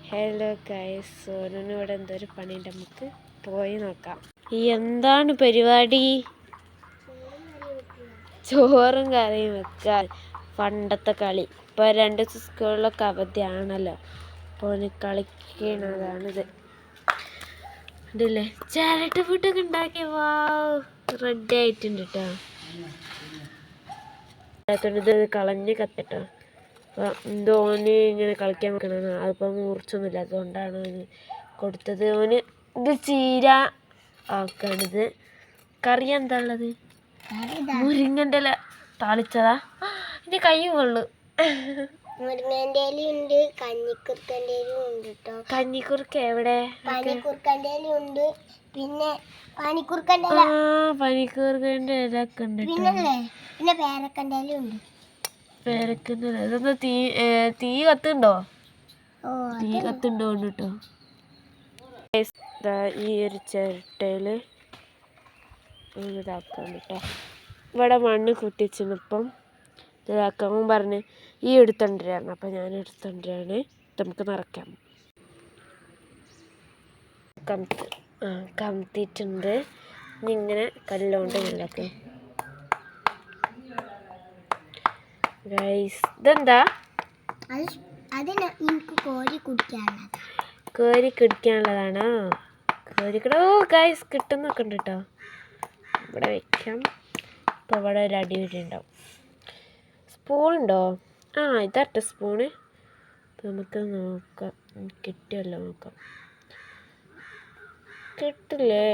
Hello guys, സോനുവിന് ഇവിടെ എന്തൊരു പണിയുണ്ട്, നമുക്ക് പോയി നോക്കാം. എന്താണ് പരിപാടി? ചോറും കറിയും വെക്കുക. പണ്ടത്തെ കളി. ഇപ്പോൾ 2 ദിവസം സ്കൂളിലൊക്കെ അവധിയാണല്ലോ, അപ്പോൾ കളിക്കണതാണിത്. ഇതില്ലേ ചിരട്ട ഫുഡൊക്കെ ഉണ്ടാക്കിയ റെഡി ആയിട്ടുണ്ട് കേട്ടോ. ഇത് കളഞ്ഞ് കത്തിട്ടോ. അപ്പം എന്തോന് ഇങ്ങനെ കളിക്കാൻ വെക്കണമെന്ന്. അതിപ്പോൾ മൂർച്ചൊന്നുമില്ല, അതുകൊണ്ടാണ് കൊടുത്തത്. ഓന് ഇത് ചീര ആക്കണത്. കറി എന്താ ഉള്ളത്? മുരിങ്ങൻ്റെ ഇല താളിച്ചതാ. എൻ്റെ കൈ കൊള്ളു. മുരിങ്ങൻ്റെ ഇലയുണ്ട്, കഞ്ഞിക്കുറുക്കൻ്റെ ഇലയുണ്ട് കേട്ടോ. കഞ്ഞിക്കുറുക്ക എവിടെ? പനിക്കുറുക്കൻ്റെ ഇലയുണ്ട്, പിന്നെ പനിക്കുറുക്കൻ്റെ ഇല. പനിക്കുറുക്കൻ്റെ ഇല ഒക്കെ ഉണ്ട്. പിന്നെ പേരക്കൻ്റെ ഇലയുണ്ട്. പേരക്കൻ്റെ ഇല ഇതൊന്ന് തീ കത്തുണ്ടോ? തീ കത്തുണ്ടോ കേട്ടോ. ഈ ഒരു ചിരട്ടയിൽ ഇതാക്കാൻ കേട്ടോ. ഇവിടെ മണ്ണ് കുട്ടിച്ചിപ്പം ഇതാക്കാൻ പറഞ്ഞ് ഈ എടുത്തോണ്ടിരാണ്. അപ്പം ഞാൻ എടുത്തോണ്ടിരാണ്. നമുക്ക് നിറയ്ക്കാം. കമത്തിയിട്ടുണ്ട്. ഇനി ഇങ്ങനെ കല്ലുകൊണ്ട് ഇല്ലാക്കാം. ഗൈസ്, ഇതെന്താ? കോരി കുടിക്കാനുള്ളതാണോ? കോരിക്കടോ ഗൈസ്, കിട്ടുന്നൊക്കെ ഉണ്ട് കേട്ടോ. ഇവിടെ വെക്കാം. അപ്പോൾ ഇവിടെ ഒരു അടിപൊളി ഉണ്ടാവും. സ്പൂണുണ്ടോ? ഇതാട്ടോ സ്പൂണ്. നമുക്ക് നോക്കാം, കിട്ടുമല്ലോ നോക്കാം. കിട്ടില്ലേ?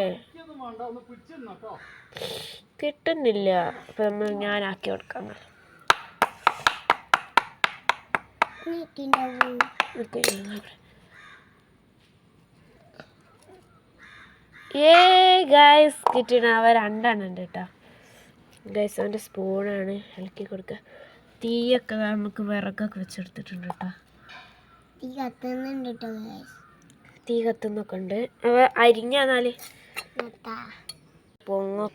കിട്ടുന്നില്ല. അപ്പം ഞാനാക്കി കൊടുക്കാം. ഗൈസ്, കിട്ടണ അവ 2 എണ്ണം ഉണ്ട് കേട്ടോ. ഗൈസ്, അവൻ്റെ സ്പൂണാണ്. ഇളക്കി കൊടുക്കുക. തീയൊക്കെ നമുക്ക് വിറകൊക്കെ വെച്ചെടുത്തിട്ടുണ്ട് കേട്ടോ. തീ കത്തുന്നൊക്കെ ഉണ്ട്. അവ അരിഞ്ഞാല് പൊങ്ങ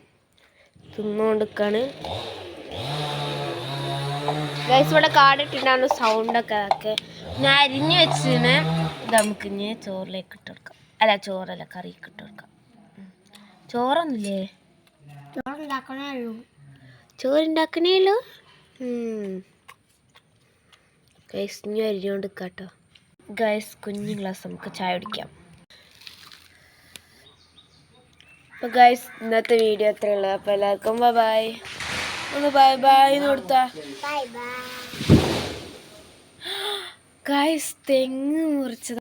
തിന്നോണ്ടിക്കാണ്. ഗൈസ്, ഇവിടെ കാടിട്ടുണ്ടാകുന്ന സൗണ്ടൊക്കെ അതൊക്കെ ഞാൻ അരിഞ്ഞ് വെച്ചിന്. ഇത് നമുക്ക് ഇനി ചോറിലേക്ക് ഇട്ട് കൊടുക്കാം. അല്ല, ചോറല്ല, കറിക്ക് ഇട്ട് കൊടുക്കാം. ചോറൊന്നുമില്ലേ? ചോറുണ്ടാക്കണേ ഉള്ളൂ. ഗൈസ്, ഇനി അരിഞ്ഞോണ്ട് കേട്ടോ. ഗൈസ്, കുഞ്ഞു ഗ്ലാസ് നമുക്ക് ചായ കുടിക്കാം. അപ്പോൾ ഗൈസ്, ഇന്നത്തെ വീഡിയോ അത്രേ ഉള്ളൂ. അപ്പോൾ എല്ലാവർക്കും ബൈ. ഒന്ന് ബൈ കൊടുത്താ. ഗൈസ്, തെങ്ങ് മുറിച്ചത്.